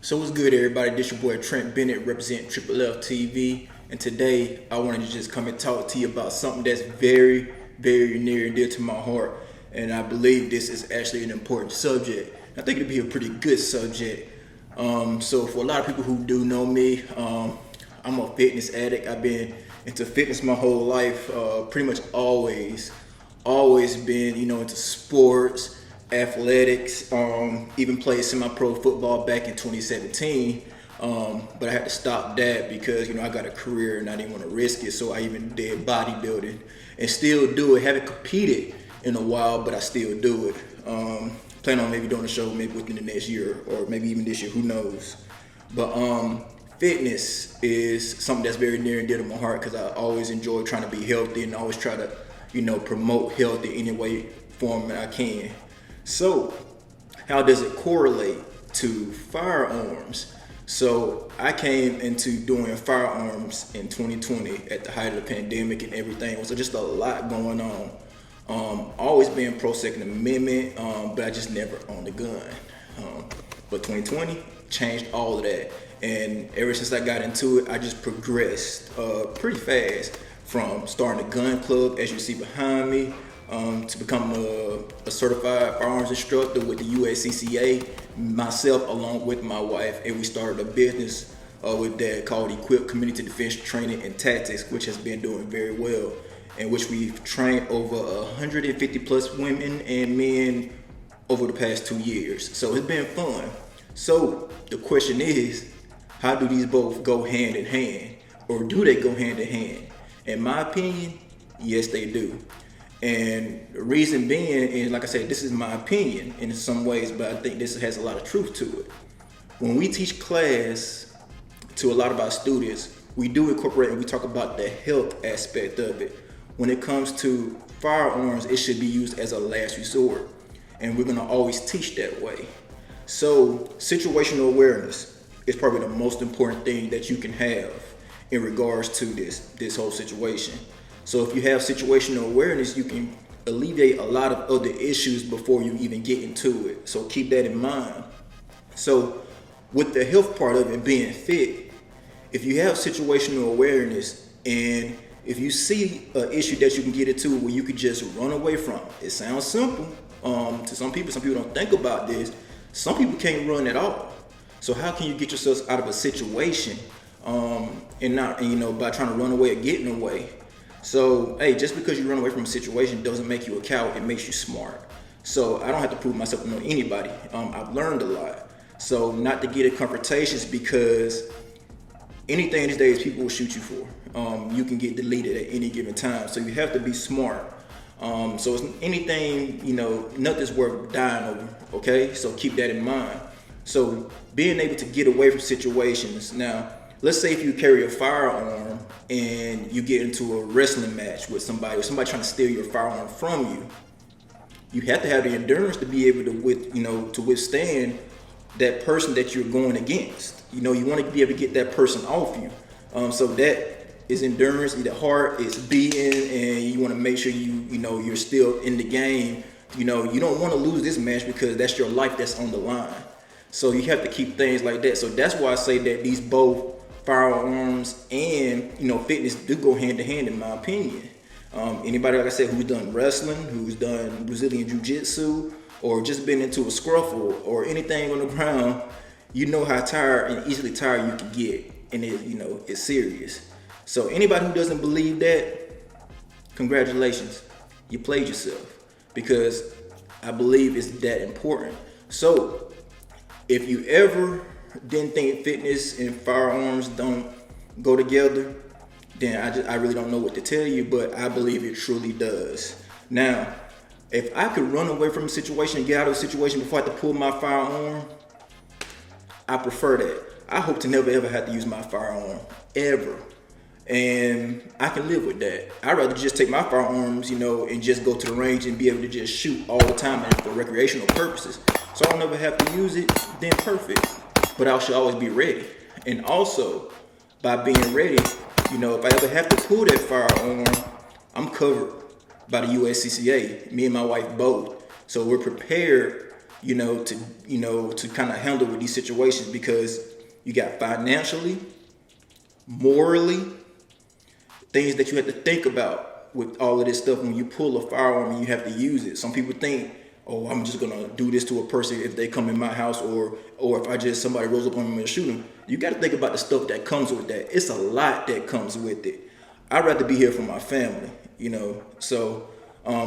So what's good, everybody? This your boy Trent Bennett, representing Triple F TV, and today I wanted to just come and talk to you about something that's very, very near and dear to my heart, and I believe this is actually an important subject. I think it'll be a pretty good subject. So for a lot of people who do know me, I'm a fitness addict. I've been into fitness my whole life, pretty much always been, into sports, athletics, even played semi-pro football back in 2017, but I had to stop that because I got a career and I didn't want to risk it. So I even did bodybuilding and still do it. Haven't competed in a while, but I still do it. Plan on maybe doing a show maybe within the next year or maybe even this year, who knows. But fitness is something that's very near and dear to my heart because I always enjoy trying to be healthy and always try to promote health in any way, form that I can. So how does it correlate to firearms? So I came into doing firearms in 2020 at the height of the pandemic and everything. So just a lot going on. Always been pro Second Amendment, but I just never owned a gun. But 2020 changed all of that. And ever since I got into it, I just progressed pretty fast from starting a gun club, as you see behind me, to become a certified firearms instructor with the USCCA, myself along with my wife, and we started a business with that called Equipped Community Defense Training and Tactics, which has been doing very well, in which we've trained over 150 plus women and men over the past 2 years. So it's been fun. So the question is, how do these both go hand in hand, or do they go hand in hand? In my opinion, yes, they do. And the reason being is, like I said, this is my opinion in some ways, but I think this has a lot of truth to it. When we teach class to a lot of our students, we do incorporate and we talk about the health aspect of it. When it comes to firearms, it should be used as a last resort, and we're gonna always teach that way. So situational awareness is probably the most important thing that you can have in regards to this whole situation. So if you have situational awareness, you can alleviate a lot of other issues before you even get into it. So keep that in mind. So with the health part of it being fit, if you have situational awareness and if you see an issue that you can get into where you could just run away from, it sounds simple to some people don't think about this. Some people can't run at all. So how can you get yourself out of a situation and by trying to run away or getting away? So, hey, just because you run away from a situation doesn't make you a coward, it makes you smart. So I don't have to prove myself to know anybody. I've learned a lot. So not to get in confrontations, because anything these days people will shoot you for. You can get deleted at any given time. So you have to be smart. So it's anything, nothing's worth dying over, okay? So keep that in mind. So being able to get away from situations. Now, let's say if you carry a firearm and you get into a wrestling match with somebody, or somebody trying to steal your firearm from you, you have to have the endurance to be able to withstand that person that you're going against. You want to be able to get that person off you. So that is endurance. The heart is beating, and you want to make sure you're still in the game. You don't want to lose this match because that's your life that's on the line. So you have to keep things like that. So that's why I say that these both firearms and fitness do go hand in hand, in my opinion. Anybody, like I said, who's done wrestling, who's done Brazilian jiu-jitsu, or just been into a scruffle or anything on the ground, how tired and easily tired you can get, and it's serious. So anybody who doesn't believe that, congratulations, you played yourself, because I believe it's that important. So if you ever didn't think fitness and firearms don't go together, then I really don't know what to tell you, but I believe it truly does. Now, if I could run away from a situation and get out of a situation before I have to pull my firearm, I prefer that. I hope to never ever have to use my firearm, ever. And I can live with that. I'd rather just take my firearms, and just go to the range and be able to just shoot all the time and for recreational purposes. So I'll never have to use it, then perfect. But I should always be ready. And also, by being ready, if I ever have to pull that firearm, I'm covered by the USCCA, me and my wife both. So we're prepared to kind of handle with these situations, because you got financially, morally, things that you have to think about with all of this stuff when you pull a firearm and you have to use it. Some people think, oh, I'm just gonna do this to a person if they come in my house, or if somebody rolls up on me and shoot them. You got to think about the stuff that comes with that. It's a lot that comes with it. I'd rather be here for my family, So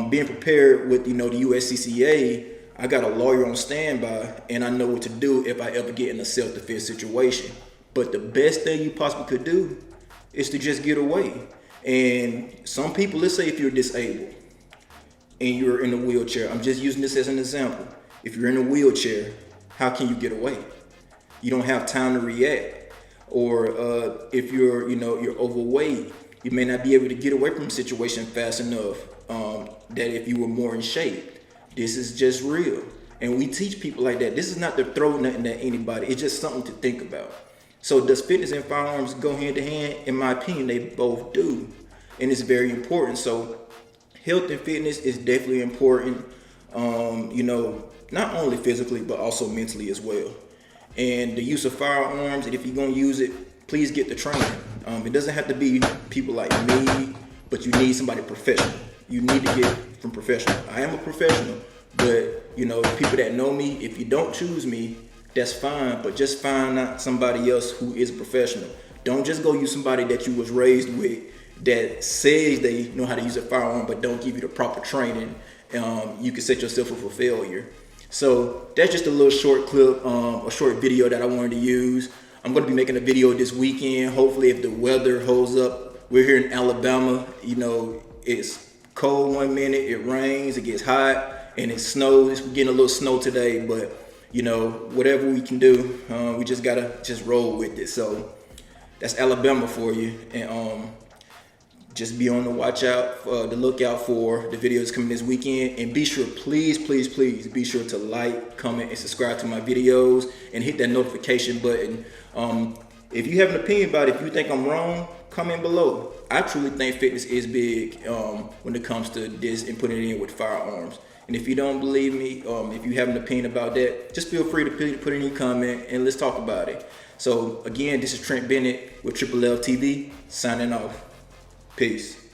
being prepared with the USCCA, I got a lawyer on standby, and I know what to do if I ever get in a self-defense situation. But the best thing you possibly could do is to just get away. And some people, let's say if you're disabled and you're in a wheelchair, I'm just using this as an example. If you're in a wheelchair, how can you get away? You don't have time to react. Or if you're overweight, you may not be able to get away from a situation fast enough that if you were more in shape. This is just real. And we teach people like that. This is not to throw nothing at anybody. It's just something to think about. So does fitness and firearms go hand in hand? In my opinion, they both do. And it's very important. So health and fitness is definitely important, not only physically, but also mentally as well. And the use of firearms, and if you're going to use it, please get the training. It doesn't have to be people like me, but you need somebody professional. You need to get from professional. I am a professional, but people that know me, if you don't choose me, that's fine, but just find out somebody else who is a professional. Don't just go use somebody that you was raised with that says they know how to use a firearm but don't give you the proper training. You can set yourself up for failure. So that's just a little short clip, a short video that I wanted to use. I'm going to be making a video this weekend. Hopefully, if the weather holds up. We're here in Alabama. It's cold one minute, it rains, it gets hot, and it snows. We're getting a little snow today, but whatever we can do, we just gotta roll with it. So that's Alabama for you, and just be on the the lookout for the videos coming this weekend. And be sure, please be sure to like, comment, and subscribe to my videos, and hit that notification button. If you have an opinion about it, if you think I'm wrong, comment below. I truly think fitness is big when it comes to this and putting it in with firearms. And if you don't believe me, if you have an opinion about that, just feel free to put in your comment and let's talk about it. So again, this is Trent Bennett with Triple L TV signing off. Peace.